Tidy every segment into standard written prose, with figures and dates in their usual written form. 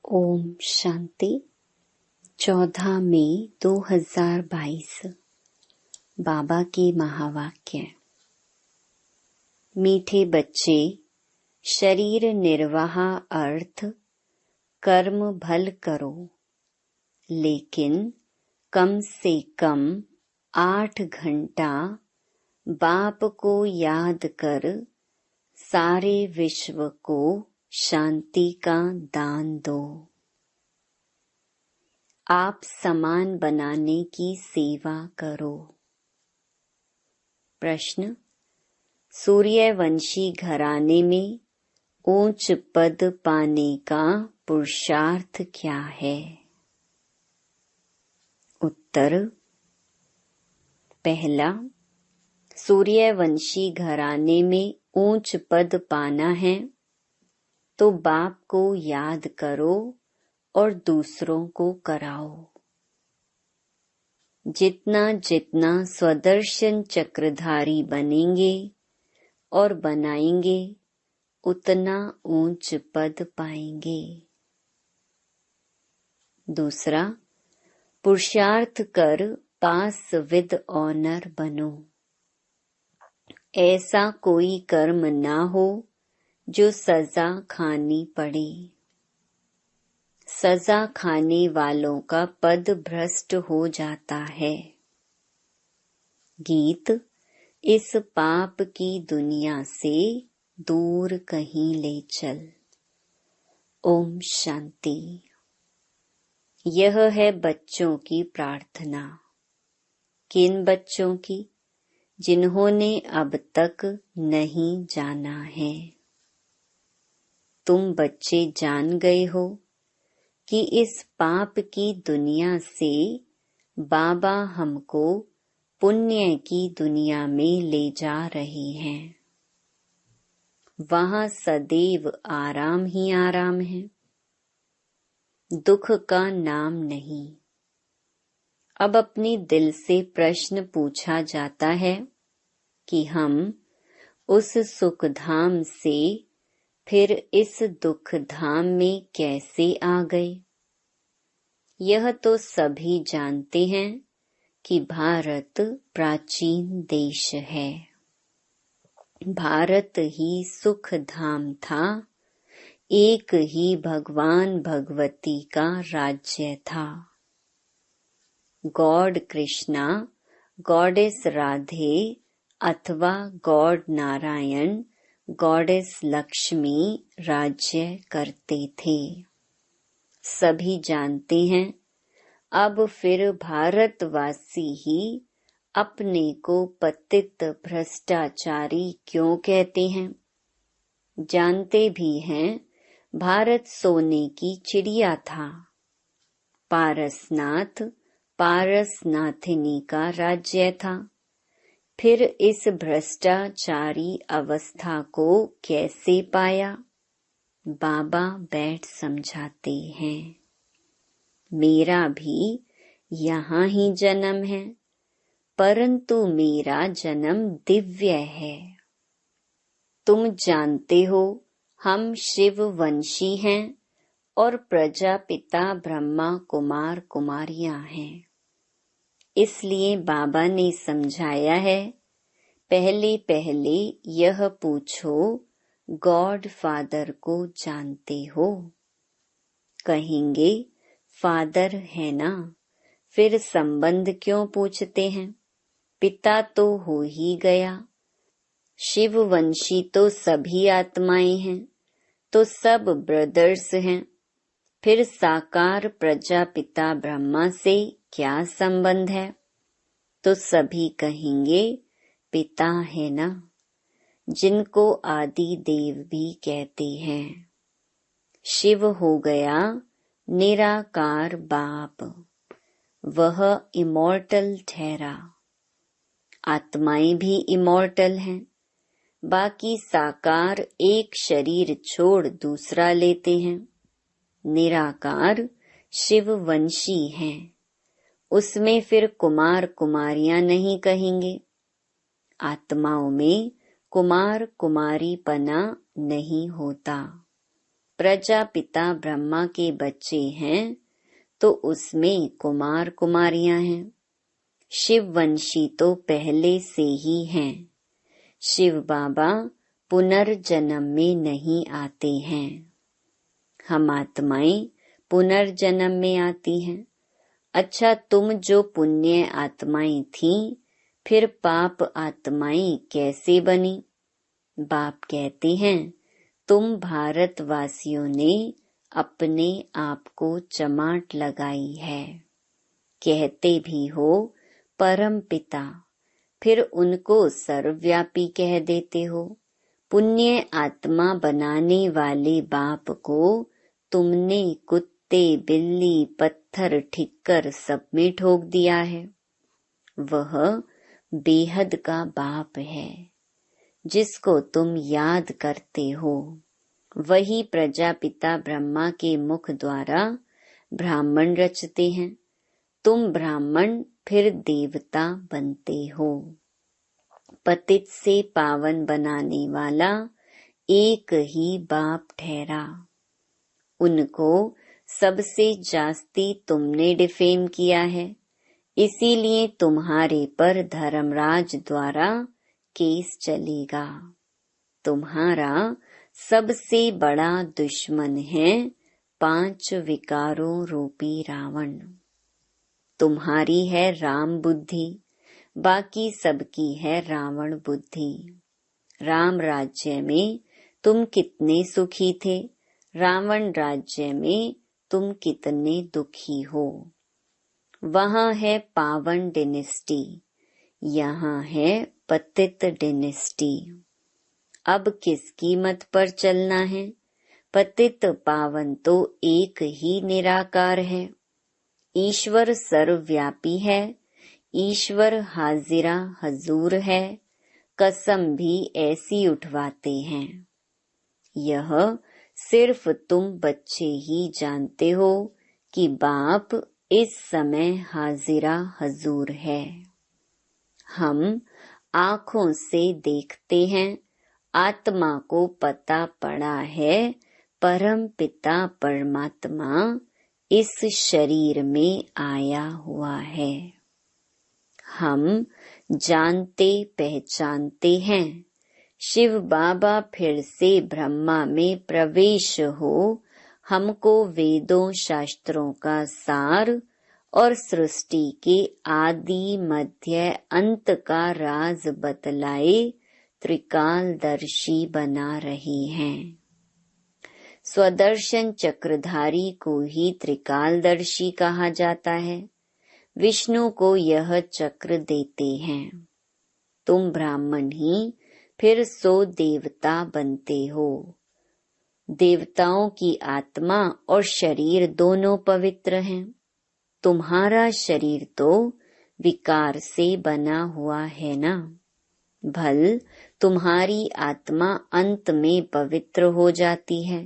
ओम शांति। 14 मई 2022 बाबा की महावाक्य। मीठे बच्चे, शरीर निर्वाह अर्थ कर्म भल करो, लेकिन कम से कम 8 घंटा बाप को याद कर सारे विश्व को शांति का दान दो। आप समान बनाने की सेवा करो। प्रश्न: सूर्यवंशी घराने में ऊंच पद पाने का पुरुषार्थ क्या है? उत्तर: पहला, सूर्यवंशी घराने में ऊंच पद पाना है तो बाप को याद करो और दूसरों को कराओ। जितना जितना स्वदर्शन चक्रधारी बनेंगे और बनाएंगे, उतना ऊंच पद पाएंगे। दूसरा, पुरुषार्थ कर पास विद ऑनर बनो। ऐसा कोई कर्म ना हो जो सजा खानी पड़े। सजा खाने वालों का पद भ्रष्ट हो जाता है। गीत: इस पाप की दुनिया से दूर कहीं ले चल। ओम शांति। यह है बच्चों की प्रार्थना। किन बच्चों की? जिन्होंने अब तक नहीं जाना है। तुम बच्चे जान गए हो कि इस पाप की दुनिया से बाबा हमको पुण्य की दुनिया में ले जा रहे हैं। वहाँ सदैव आराम ही आराम है, दुख का नाम नहीं। अब अपने दिल से प्रश्न पूछा जाता है कि हम उस सुख धाम से फिर इस दुख धाम में कैसे आ गए? यह तो सभी जानते हैं कि भारत प्राचीन देश है। भारत ही सुख धाम था। एक ही भगवान भगवती का राज्य था। गॉड कृष्णा, गॉडेस राधे अथवा गॉड नारायण, गॉडेस लक्ष्मी राज्य करते थे। सभी जानते हैं। अब फिर भारतवासी ही अपने को पतित भ्रष्टाचारी क्यों कहते हैं? जानते भी हैं भारत सोने की चिड़िया था। पारसनाथ, पारसनाथिनी का राज्य था। फिर इस भ्रष्टाचारी अवस्था को कैसे पाया? बाबा बैठ समझाते हैं। मेरा भी यहाँ ही जन्म है, परंतु मेरा जन्म दिव्य है। तुम जानते हो हम शिव वंशी हैं और प्रजापिता ब्रह्मा कुमार कुमारियां हैं। इसलिए बाबा ने समझाया है, पहले पहले यह पूछो, गॉड फादर को जानते हो? कहेंगे फादर है ना, फिर संबंध क्यों पूछते हैं? पिता तो हो ही गया। शिववंशी तो सभी आत्माएं हैं, तो सब ब्रदर्स हैं। फिर साकार प्रजापिता ब्रह्मा से क्या संबंध है? तो सभी कहेंगे पिता है ना, जिनको आदि देव भी कहते हैं। शिव हो गया निराकार बाप, वह इमॉर्टल ठहरा। आत्माएं भी इमॉर्टल हैं। बाकी साकार एक शरीर छोड़ दूसरा लेते हैं। निराकार शिववंशी हैं। उसमें फिर कुमार कुमारियां नहीं कहेंगे। आत्माओं में कुमार कुमारी पना नहीं होता। प्रजापिता ब्रह्मा के बच्चे हैं तो उसमें कुमार कुमारियां हैं। शिववंशी तो पहले से ही हैं। शिव बाबा पुनर्जन्म में नहीं आते हैं। हम आत्माएं पुनर्जन्म में आती हैं। अच्छा, तुम जो पुण्य आत्माएं थीं, फिर पाप आत्माएं कैसे बनी? बाप कहते हैं, तुम भारतवासियों ने अपने आप को चमाट लगाई है। कहते भी हो परम पिता, फिर उनको सर्वव्यापी कह देते हो। पुण्य आत्मा बनाने वाले बाप को तुमने कुत्ते, बिल्ली, पत्थर, ठिक्कर सब में ठोक दिया है। वह बेहद का बाप है जिसको तुम याद करते हो। वही प्रजापिता ब्रह्मा के मुख द्वारा ब्राह्मण रचते हैं। तुम ब्राह्मण फिर देवता बनते हो। पतित से पावन बनाने वाला एक ही बाप ठहरा। उनको सबसे जास्ती तुमने डिफेम किया है, इसीलिए तुम्हारे पर धर्मराज द्वारा केस चलेगा। तुम्हारा सबसे बड़ा दुश्मन है 5 विकारों रूपी रावण। तुम्हारी है राम बुद्धि, बाकी सबकी है रावण बुद्धि। राम राज्य में तुम कितने सुखी थे, रावण राज्य में तुम कितने दुखी हो। वहाँ है पावन डिनेस्टी, यहाँ है पतित डिनेस्टी। अब किसकी मत पर चलना है? पतित पावन तो एक ही निराकार है। ईश्वर सर्वव्यापी है। ईश्वर हाजिरा हजूर है। कसम भी ऐसी उठवाते हैं। यह सिर्फ तुम बच्चे ही जानते हो कि बाप इस समय हाजिरा हजूर है। हम आँखों से देखते हैं, आत्मा को पता पड़ा है परम पिता परमात्मा इस शरीर में आया हुआ है। हम जानते पहचानते हैं। शिव बाबा फिर से ब्रह्मा में प्रवेश हो हमको वेदों शास्त्रों का सार और सृष्टि के आदि मध्य अंत का राज बतलाए त्रिकालदर्शी बना रहे हैं। स्वदर्शन चक्रधारी को ही त्रिकालदर्शी कहा जाता है। विष्णु को यह चक्र देते हैं। तुम ब्राह्मण ही फिर 100 देवता बनते हो। देवताओं की आत्मा और शरीर दोनों पवित्र हैं। तुम्हारा शरीर तो विकार से बना हुआ है ना। भल तुम्हारी आत्मा अंत में पवित्र हो जाती है,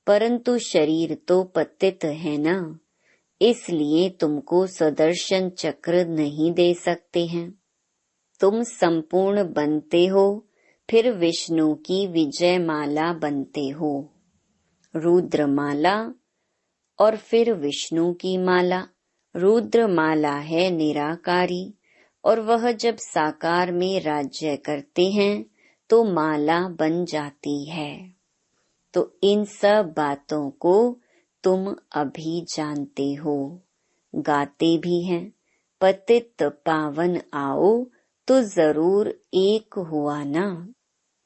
परंतु शरीर तो पतित है ना, इसलिए तुमको स्वदर्शन चक्र नहीं दे सकते हैं। तुम संपूर्ण बनते हो, फिर विष्णु की विजय माला बनते हो, रुद्र माला और फिर विष्णु की माला। रुद्र माला है निराकारी और वह जब साकार में राज्य करते हैं तो माला बन जाती है। तो इन सब बातों को तुम अभी जानते हो, गाते भी हैं। पतित पावन आओ तो जरूर एक हुआ ना।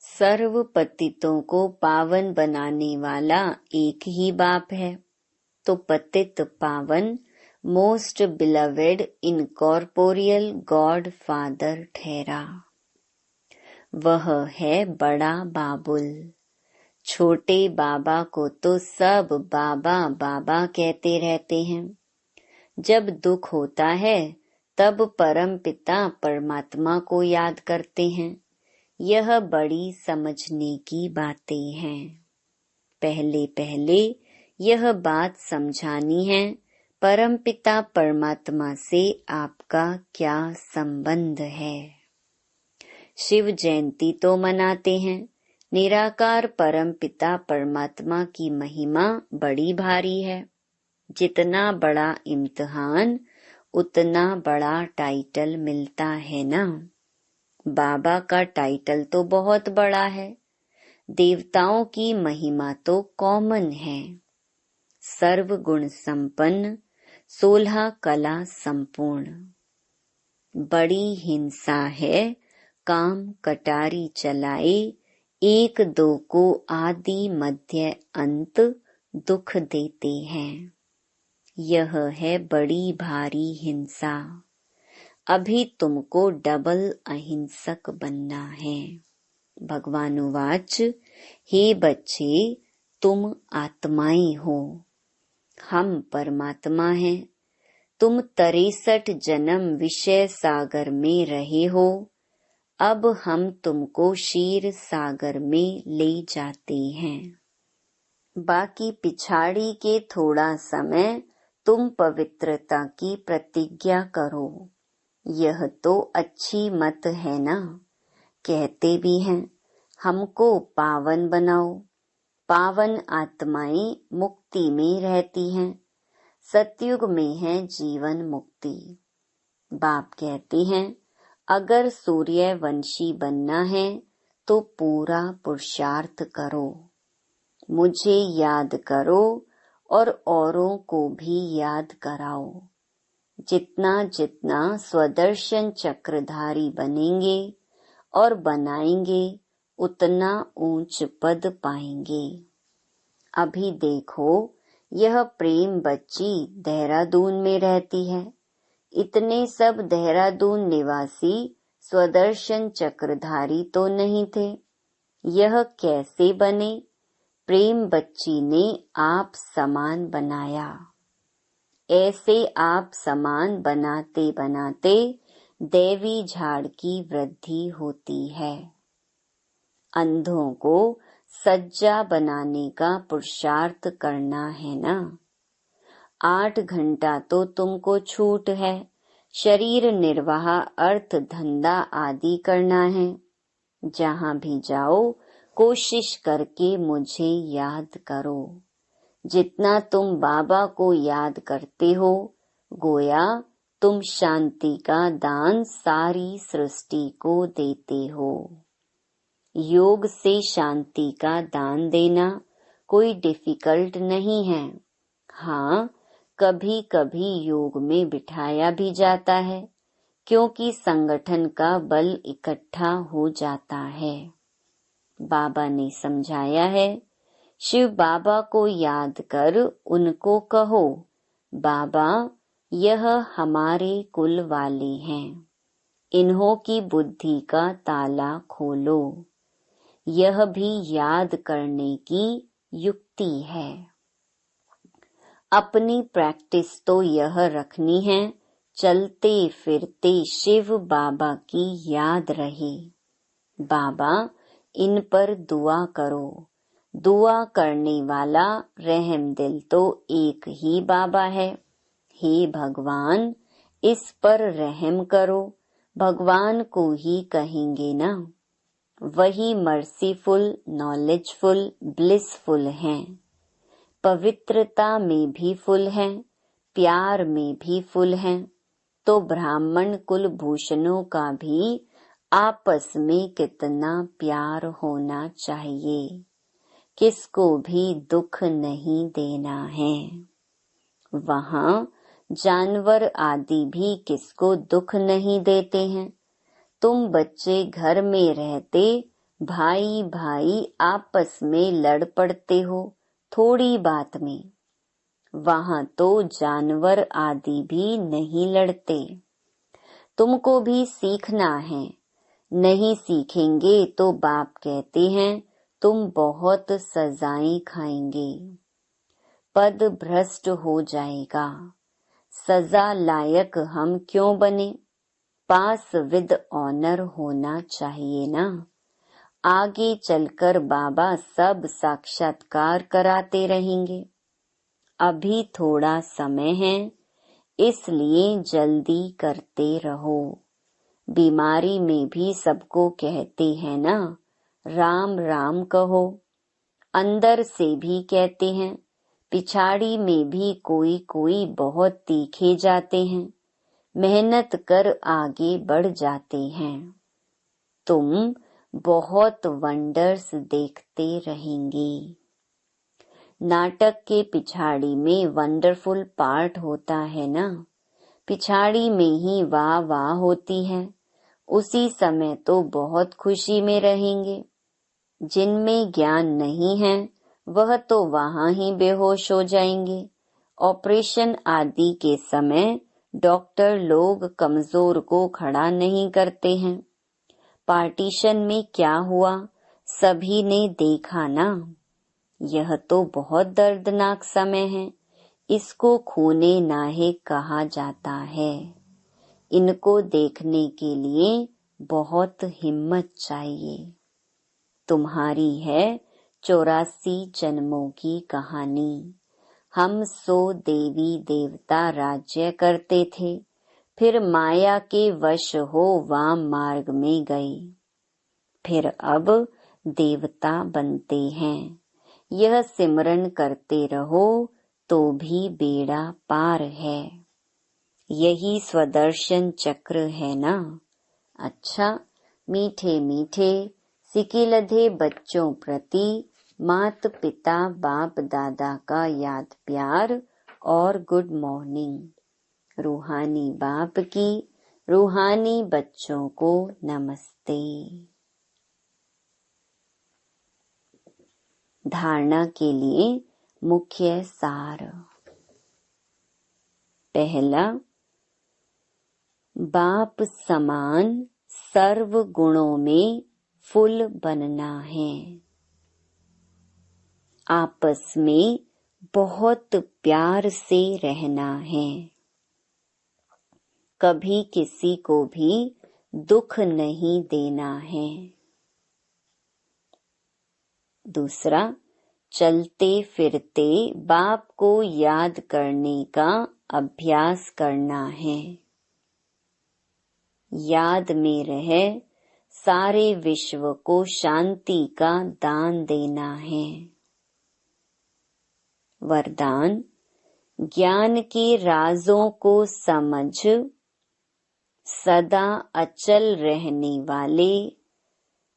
सर्व पतितों को पावन बनाने वाला एक ही बाप है। तो पतित पावन most beloved incorporeal God father ठहरा। वह है बड़ा बाबुल। छोटे बाबा को तो सब बाबा बाबा कहते रहते हैं। जब दुख होता है तब परम पिता परमात्मा को याद करते हैं। यह बड़ी समझने की बातें हैं। पहले पहले यह बात समझानी है, परम पिता परमात्मा से आपका क्या संबंध है। शिव जयंती तो मनाते हैं, निराकार परम पिता परमात्मा की महिमा बड़ी भारी है। जितना बड़ा इम्तिहान उतना बड़ा टाइटल मिलता है ना। बाबा का टाइटल तो बहुत बड़ा है। देवताओं की महिमा तो कॉमन है। सर्व गुण संपन्न 16 कला संपूर्ण। बड़ी हिंसा है काम कटारी चलाए, एक दो को आदि मध्य अंत दुख देते हैं। यह है बड़ी भारी हिंसा। अभी तुमको डबल अहिंसक बनना है। भगवानुवाच, हे बच्चे, तुम आत्माएं हो, हम परमात्मा हैं। तुम 63 जन्म विषय सागर में रहे हो। अब हम तुमको क्षीर सागर में ले जाते हैं। बाकी पिछाड़ी के थोड़ा समय तुम पवित्रता की प्रतिज्ञा करो। यह तो अच्छी मत है ना। कहते भी हैं हमको पावन बनाओ। पावन आत्माएं मुक्ति में रहती हैं। सतयुग में है जीवन मुक्ति। बाप कहते हैं अगर सूर्यवंशी बनना है तो पूरा पुरुषार्थ करो। मुझे याद करो और औरों को भी याद कराओ। जितना जितना स्वदर्शन चक्रधारी बनेंगे और बनाएंगे उतना ऊंच पद पाएंगे। अभी देखो यह प्रेम बच्ची देहरादून में रहती है। इतने सब देहरादून निवासी स्वदर्शन चक्रधारी तो नहीं थे। यह कैसे बने? प्रेम बच्ची ने आप समान बनाया। ऐसे आप समान बनाते बनाते देवी झाड़ की वृद्धि होती है। अंधों को सज्जा बनाने का पुरुषार्थ करना है ना। 8 घंटा तो तुमको छूट है। शरीर निर्वाह अर्थ धंधा आदि करना है। जहाँ भी जाओ कोशिश करके मुझे याद करो। जितना तुम बाबा को याद करते हो गोया तुम शांति का दान सारी सृष्टि को देते हो। योग से शांति का दान देना कोई डिफिकल्ट नहीं है। हाँ, कभी कभी योग में बिठाया भी जाता है क्योंकि संगठन का बल इकट्ठा हो जाता है। बाबा ने समझाया है शिव बाबा को याद कर उनको कहो बाबा यह हमारे कुल वाले हैं, इन्हों की बुद्धि का ताला खोलो। यह भी याद करने की युक्ति है। अपनी प्रैक्टिस तो यह रखनी है चलते फिरते शिव बाबा की याद रहे। बाबा इन पर दुआ करो। दुआ करने वाला रहम दिल तो एक ही बाबा है। हे भगवान इस पर रहम करो। भगवान को ही कहेंगे ना। वही मर्सीफुल, नॉलेजफुल, ब्लिसफुल हैं। पवित्रता में भी फुल हैं, प्यार में भी फुल हैं। तो ब्राह्मण कुल भूषणों का भी आपस में कितना प्यार होना चाहिए। किसको भी दुख नहीं देना है। वहाँ जानवर आदि भी किसको दुख नहीं देते हैं। तुम बच्चे घर में रहते भाई भाई आपस में लड़ पड़ते हो थोड़ी बात में। वहाँ तो जानवर आदि भी नहीं लड़ते। तुमको भी सीखना है। नहीं सीखेंगे तो बाप कहते हैं तुम बहुत सजाएं खाएंगे। पद भ्रष्ट हो जाएगा। सजा लायक हम क्यों बने? पास विद ऑनर होना चाहिए ना। आगे चलकर बाबा सब साक्षात्कार कराते रहेंगे। अभी थोड़ा समय है इसलिए जल्दी करते रहो। बीमारी में भी सबको कहते हैं ना राम राम कहो। अंदर से भी कहते हैं, पिछाड़ी में भी कोई कोई बहुत तीखे जाते हैं, मेहनत कर आगे बढ़ जाते हैं। तुम बहुत वंडर्स देखते रहेंगे। नाटक के पिछाड़ी में वंडरफुल पार्ट होता है ना, पिछाड़ी में ही वाह वाह होती है। उसी समय तो बहुत खुशी में रहेंगे। जिनमें ज्ञान नहीं है वह तो वहां ही बेहोश हो जाएंगे। ऑपरेशन आदि के समय डॉक्टर लोग कमजोर को खड़ा नहीं करते हैं। पार्टीशन में क्या हुआ सभी ने देखा ना। यह तो बहुत दर्दनाक समय है। इसको खूने नाहक कहा जाता है। इनको देखने के लिए बहुत हिम्मत चाहिए। तुम्हारी है 84 जन्मों की कहानी। हम 100 देवी देवता राज्य करते थे, फिर माया के वश हो वाम मार्ग में गए, फिर अब देवता बनते हैं। यह सिमरन करते रहो तो भी बेड़ा पार है। यही स्वदर्शन चक्र है ना। अच्छा, मीठे मीठे सिकिलधे बच्चों प्रति मात पिता बाप दादा का याद प्यार और गुड मॉर्निंग। रूहानी बाप की रूहानी बच्चों को नमस्ते। धारणा के लिए मुख्य सार। पहला, बाप समान सर्व गुणों में फुल बनना है। आपस में बहुत प्यार से रहना है। कभी किसी को भी दुख नहीं देना है। दूसरा, चलते फिरते बाप को याद करने का अभ्यास करना है। याद में रह सारे विश्व को शांति का दान देना है। वरदान, ज्ञान के राजों को समझ सदा अचल रहने वाले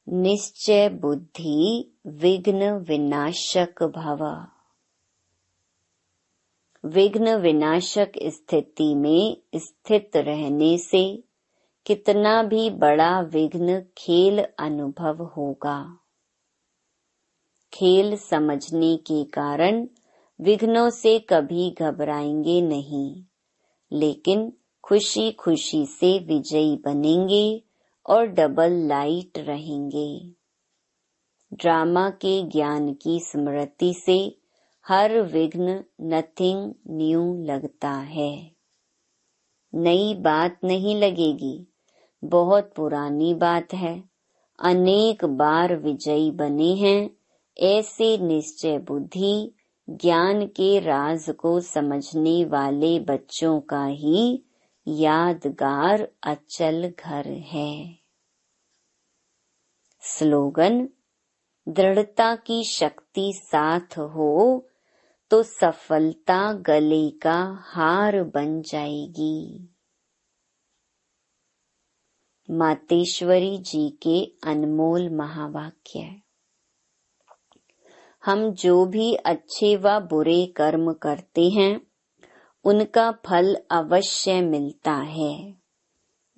निश्चय बुद्धि विघ्न विनाशक भव। विघ्न विनाशक स्थिति में स्थित रहने से कितना भी बड़ा विघ्न खेल अनुभव होगा। खेल समझने के कारण विघ्नों से कभी घबराएंगे नहीं, लेकिन खुशी खुशी से विजयी बनेंगे और डबल लाइट रहेंगे। ड्रामा के ज्ञान की स्मृति से हर विघ्न नथिंग न्यू लगता है। नई बात नहीं लगेगी, बहुत पुरानी बात है। अनेक बार विजयी बने हैं। ऐसे निश्चय बुद्धि ज्ञान के राज को समझने वाले बच्चों का ही यादगार अचल घर है। स्लोगन, दृढ़ता की शक्ति साथ हो तो सफलता गले का हार बन जाएगी। मातेश्वरी जी के अनमोल महावाक्य। हम जो भी अच्छे व बुरे कर्म करते हैं उनका फल अवश्य मिलता है।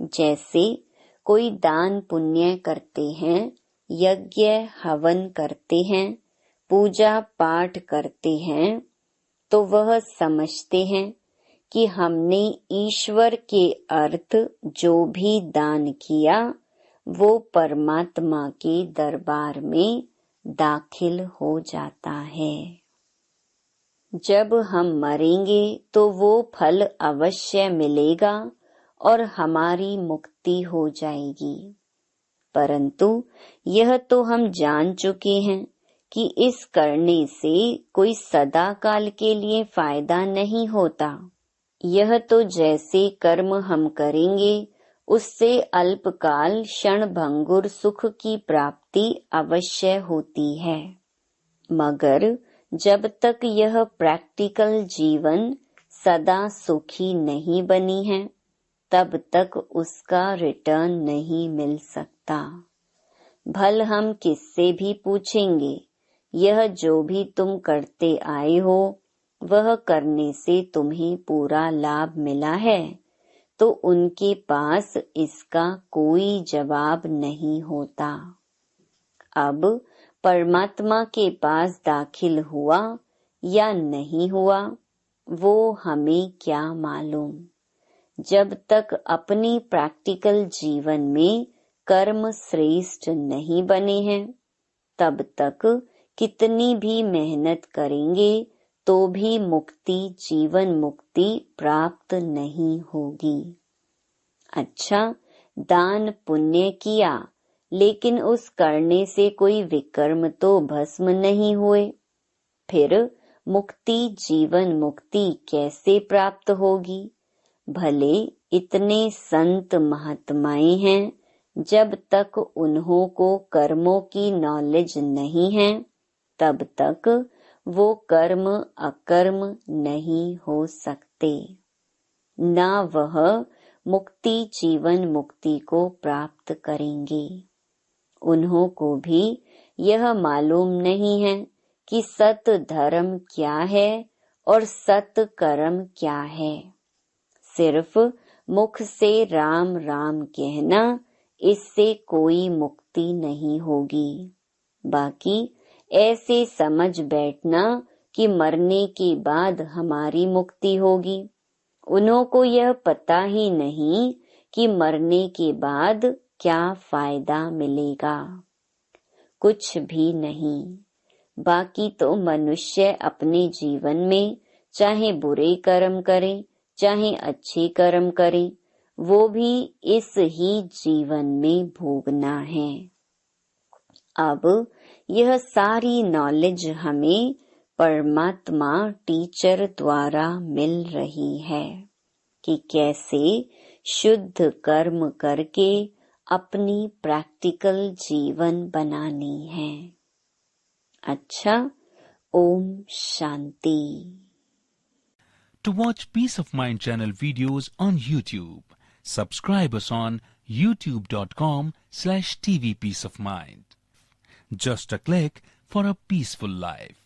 जैसे कोई दान पुण्य करते हैं, यज्ञ हवन करते हैं, पूजा पाठ करते हैं, तो वह समझते हैं कि हमने ईश्वर के अर्थ जो भी दान किया वो परमात्मा के दरबार में दाखिल हो जाता है। जब हम मरेंगे तो वो फल अवश्य मिलेगा और हमारी मुक्ति हो जाएगी। परंतु यह तो हम जान चुके हैं कि इस करने से कोई सदा काल के लिए फायदा नहीं होता। यह तो जैसे कर्म हम करेंगे उससे अल्पकाल क्षणभंगुर सुख की प्राप्ति अवश्य होती है, मगर जब तक यह प्रैक्टिकल जीवन सदा सुखी नहीं बनी है, तब तक उसका रिटर्न नहीं मिल सकता। भल हम किससे भी पूछेंगे, यह जो भी तुम करते आए हो वह करने से तुम्हें पूरा लाभ मिला है, तो उनके पास इसका कोई जवाब नहीं होता। अब परमात्मा के पास दाखिल हुआ या नहीं हुआ, वो हमें क्या मालूम। जब तक अपनी प्रैक्टिकल जीवन में कर्म श्रेष्ठ नहीं बने हैं, तब तक कितनी भी मेहनत करेंगे तो भी मुक्ति, जीवन मुक्ति प्राप्त नहीं होगी। अच्छा, दान पुण्य किया, लेकिन उस करने से कोई विकर्म तो भस्म नहीं हुए, फिर मुक्ति, जीवन मुक्ति कैसे प्राप्त होगी। भले इतने संत महात्माएं हैं, जब तक उन्हों को कर्मों की नॉलेज नहीं है, तब तक वो कर्म अकर्म नहीं हो सकते, ना वह मुक्ति, जीवन मुक्ति को प्राप्त करेंगे। उन्हों को भी यह मालूम नहीं है कि सत धर्म क्या है और सत कर्म क्या है। सिर्फ मुख से राम राम कहना, इससे कोई मुक्ति नहीं होगी। बाकी ऐसे समझ बैठना कि मरने के बाद हमारी मुक्ति होगी, उन्हों को यह पता ही नहीं कि मरने के बाद क्या फायदा मिलेगा। कुछ भी नहीं। बाकी तो मनुष्य अपने जीवन में चाहे बुरे कर्म करे चाहे अच्छे कर्म करे, वो भी इस ही जीवन में भोगना है। अब यह सारी नॉलेज हमें परमात्मा टीचर द्वारा मिल रही है कि कैसे शुद्ध कर्म करके अपनी प्रैक्टिकल जीवन बनानी है। अच्छा, Om Shanti. To watch Peace of Mind channel videos on YouTube, subscribe us on youtube.com/TV Peace of Mind. Just a click for a peaceful life.